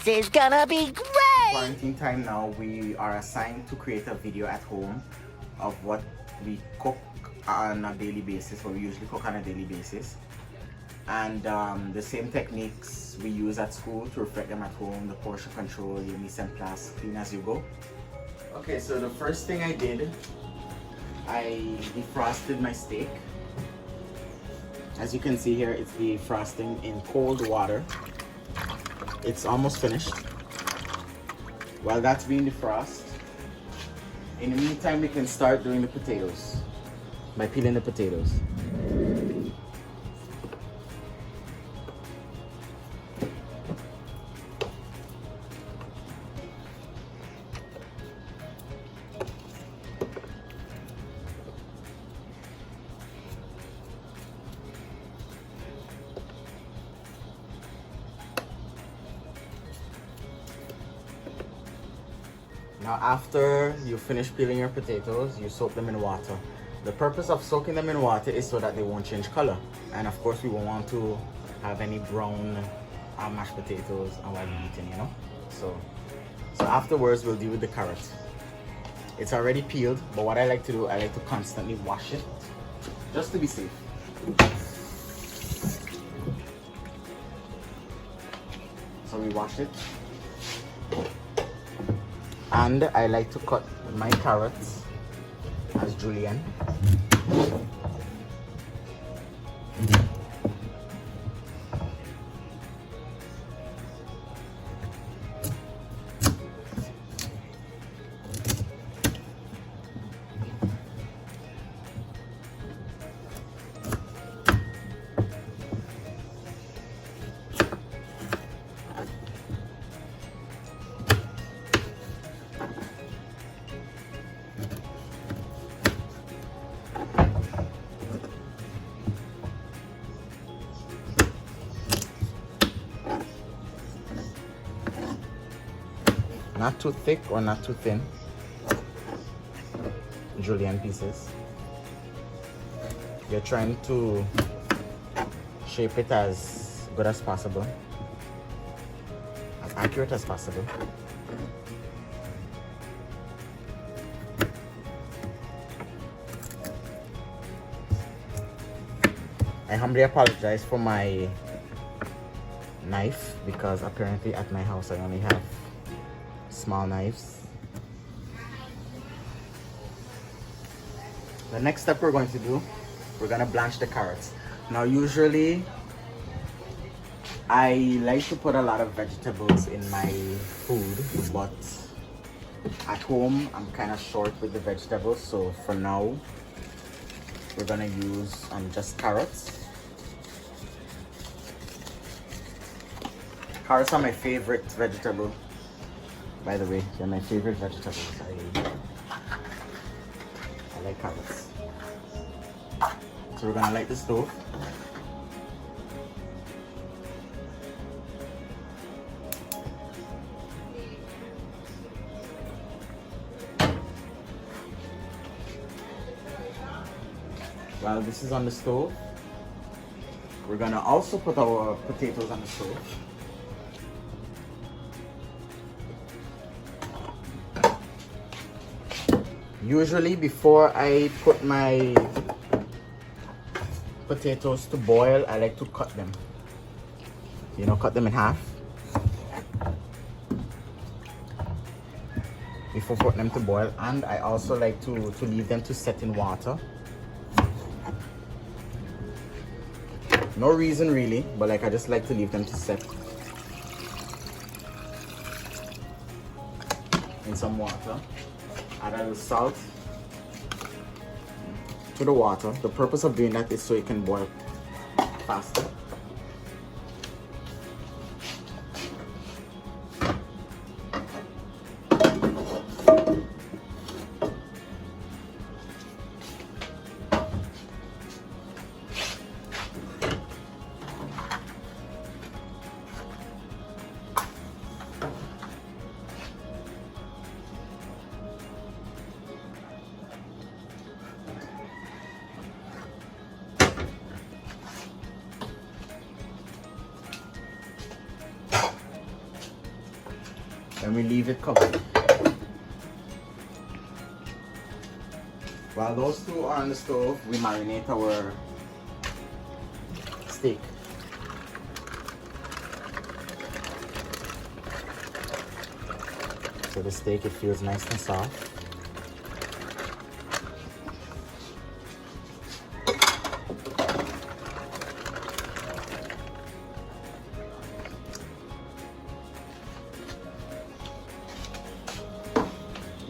This is gonna be great! Quarantine time now, we are assigned to create a video at home of what we cook on a daily basis, what we usually cook on a daily basis. And the same techniques we use at school to reflect them at home, the portion control, your mise en place, clean as you go. Okay, so the first thing I did, I defrosted my steak. As you can see here, it's defrosting in cold water. It's almost finished. While that's being defrosted, in the meantime, we can start doing the potatoes by peeling the potatoes. Now after you finish peeling your potatoes, you soak them in water. The purpose of soaking them in water is so that they won't change color. And of course we won't want to have any brown mashed potatoes while we're eating, you know? So afterwards we'll deal with the carrots. It's already peeled, but what I like to do, I like to constantly wash it, just to be safe. So we wash it. And I like to cut my carrots as julienne. Not too thick or not too thin. Julienne pieces. You're trying to shape it as good as possible, as accurate as possible. I humbly apologize for my knife because apparently at my house I only have small knives. The next step we're going to do, we're gonna blanch the carrots. Now usually I like to put a lot of vegetables in my food, but at home I'm kind of short with the vegetables, so for now we're gonna use just carrots. Carrots are my favorite vegetable. By the way, they're my favorite vegetables. I like carrots. So we're gonna light the stove. While this is on the stove, we're gonna also put our potatoes on the stove. Usually before I put my potatoes to boil, I like to cut them. You know, cut them in half before putting them to boil. And I also like to leave them to set in water. No reason really, but like I just like to leave them to set in some water. Add a little salt to the water. The purpose of doing that is so it can boil faster. and we leave it covered. While those two are on the stove, we marinate our steak. So the steak, it feels nice and soft.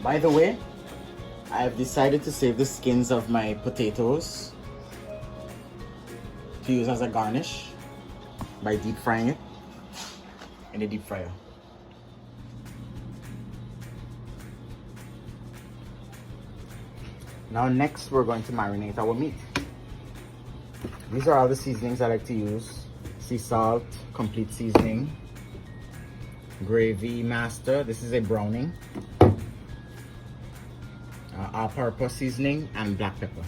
By the way, I've decided to save the skins of my potatoes to use as a garnish by deep frying it in the deep fryer. Now next we're going to marinate our meat. These are all the seasonings I like to use. Sea salt, complete seasoning, gravy master, this is a browning, all-purpose seasoning, and black pepper.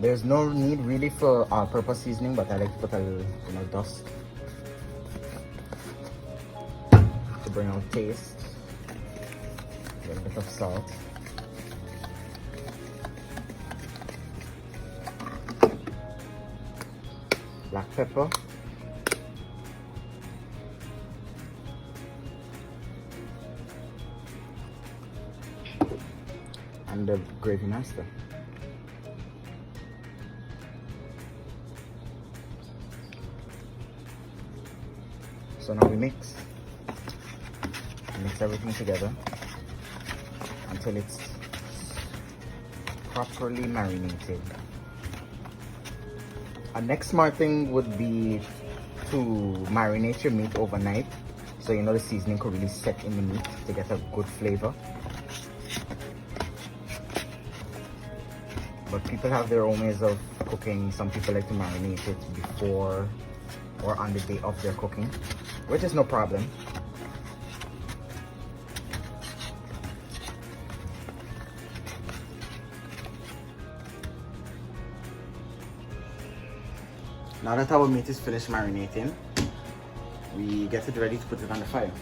There's no need really for all-purpose seasoning, but I like to put a little, dust to bring out taste. A little bit of salt. Black pepper. And the gravy master. So now we mix everything together until it's properly marinated. A next smart thing would be to marinate your meat overnight, so the seasoning could really set in the meat to get a good flavor. But people have their own ways of cooking. Some people like to marinate it before or on the day of their cooking, which is no problem. Now that our meat is finished marinating, we get it ready to put it on the fire.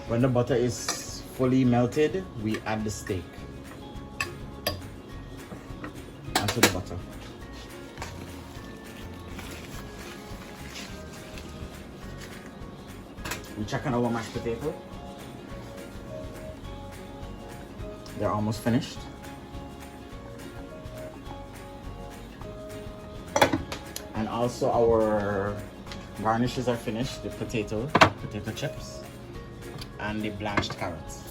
When the butter is fully melted, we add the steak onto the butter. We check on our mashed potato. They're almost finished. And also our garnishes are finished, the potato chips, and the blanched carrots.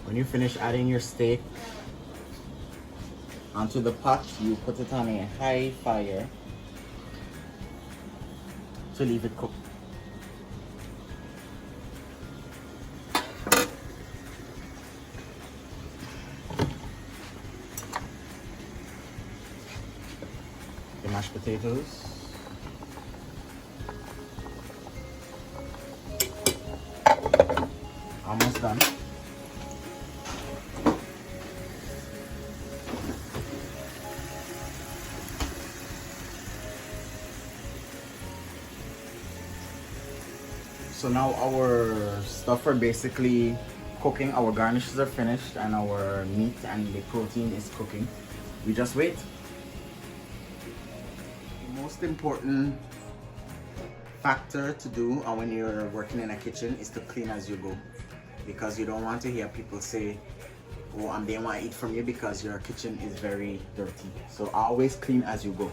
When you finish adding your steak onto the pot, you put it on a high fire to leave it cook. The mashed potatoes. Almost done. So now our stuff are basically cooking, our garnishes are finished, and our meat and the protein is cooking. We just wait. The most important factor to do when you're working in a kitchen is to clean as you go, because you don't want to hear people say, oh, they want to eat from you because your kitchen is very dirty. So always clean as you go.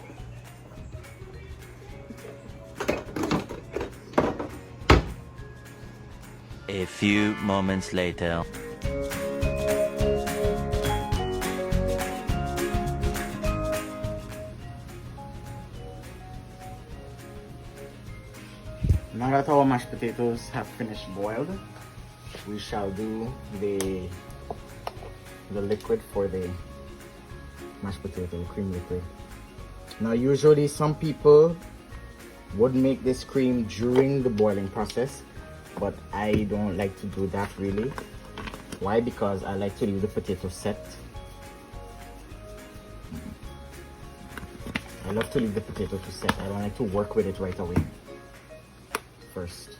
A few moments later. Now that our mashed potatoes have finished boiled, we shall do the liquid for the mashed potato, cream liquid. Now usually some people would make this cream during the boiling process, but I don't like to do that really. Why? Because I like to leave the potato set. I love to leave the potato to set. I don't like to work with it right away first.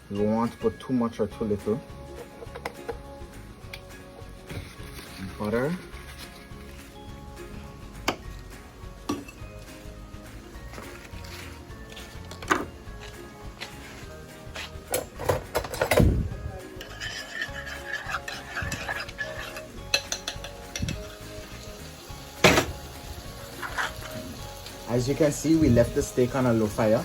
You don't want to put too much or too little. Butter. As you can see, we left the steak on a low fire.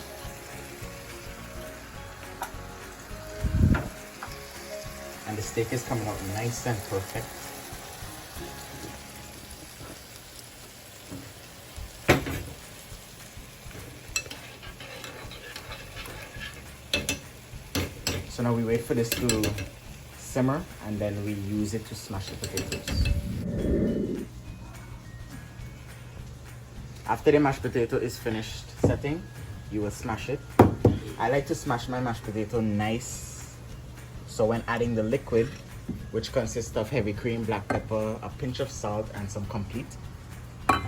And the steak is coming out nice and perfect. So now we wait for this to simmer and then we use it to smash the potatoes. After the mashed potato is finished setting, you will smash it. I like to smash my mashed potato nice, so when adding the liquid, which consists of heavy cream, black pepper, a pinch of salt, and some complete, it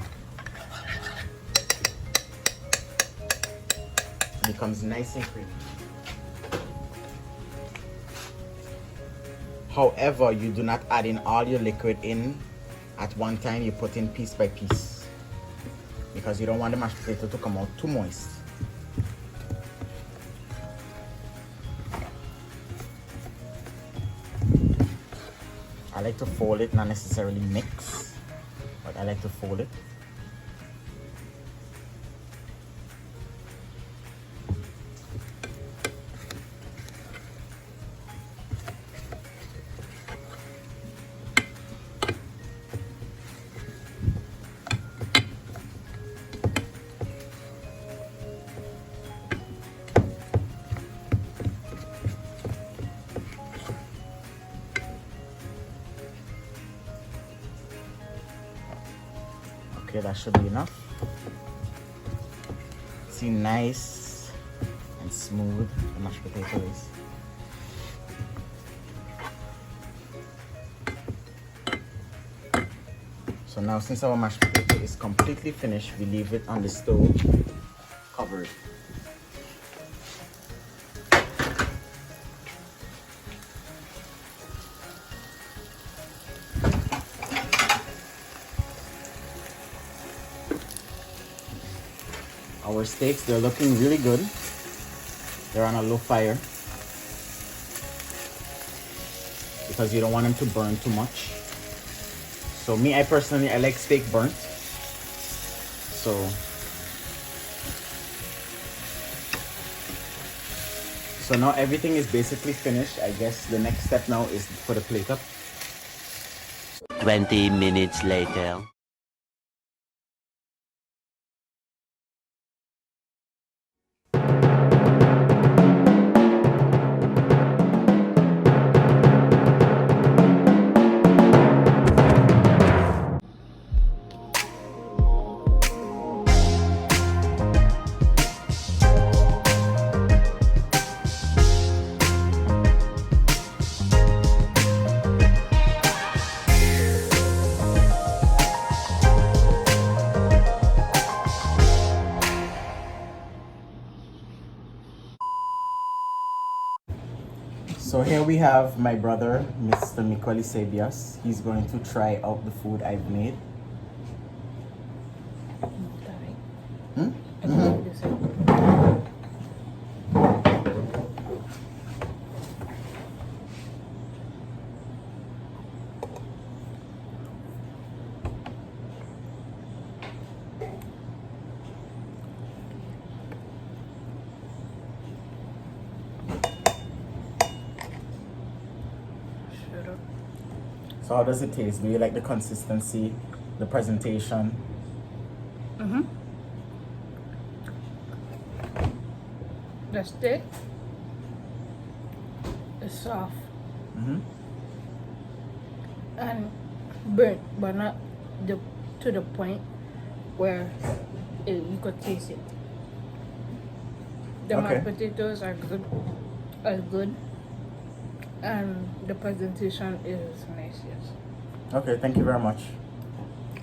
becomes nice and creamy. However, you do not add in all your liquid in at one time. You put in piece by piece, because you don't want the mashed potato to come out too moist. I like to fold it, not necessarily mix, but I like to fold it. Okay, that should be enough. See, nice and smooth the mashed potato is. So now, since our mashed potato is completely finished, we leave it on the stove covered. Our steaks, they're looking really good. They're on a low fire because you don't want them to burn too much. So me, I personally, I like steak burnt. So now everything is basically finished. I guess the next step now is to put a plate up. 20 minutes later. So here we have my brother, Mr. Mikoli Sebias. He's going to try out the food I've made. So how does it taste? Do you like the consistency, the presentation? The steak is soft and burnt, but not to the point where you could taste it. The Okay. mashed potatoes are good, and the presentation is nice. Yes. Okay, thank you very much.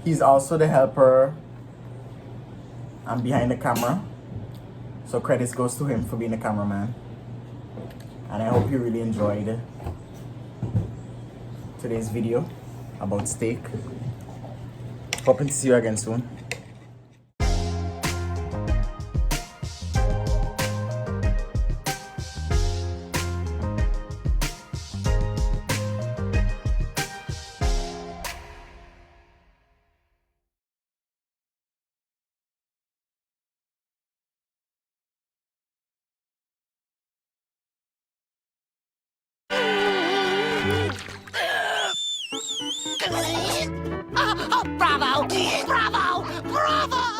He's also the helper and behind the camera. So credits goes to him for being a cameraman. And I hope you really enjoyed today's video about steak. Hoping to see you again soon. Oh, bravo! Bravo! Bravo!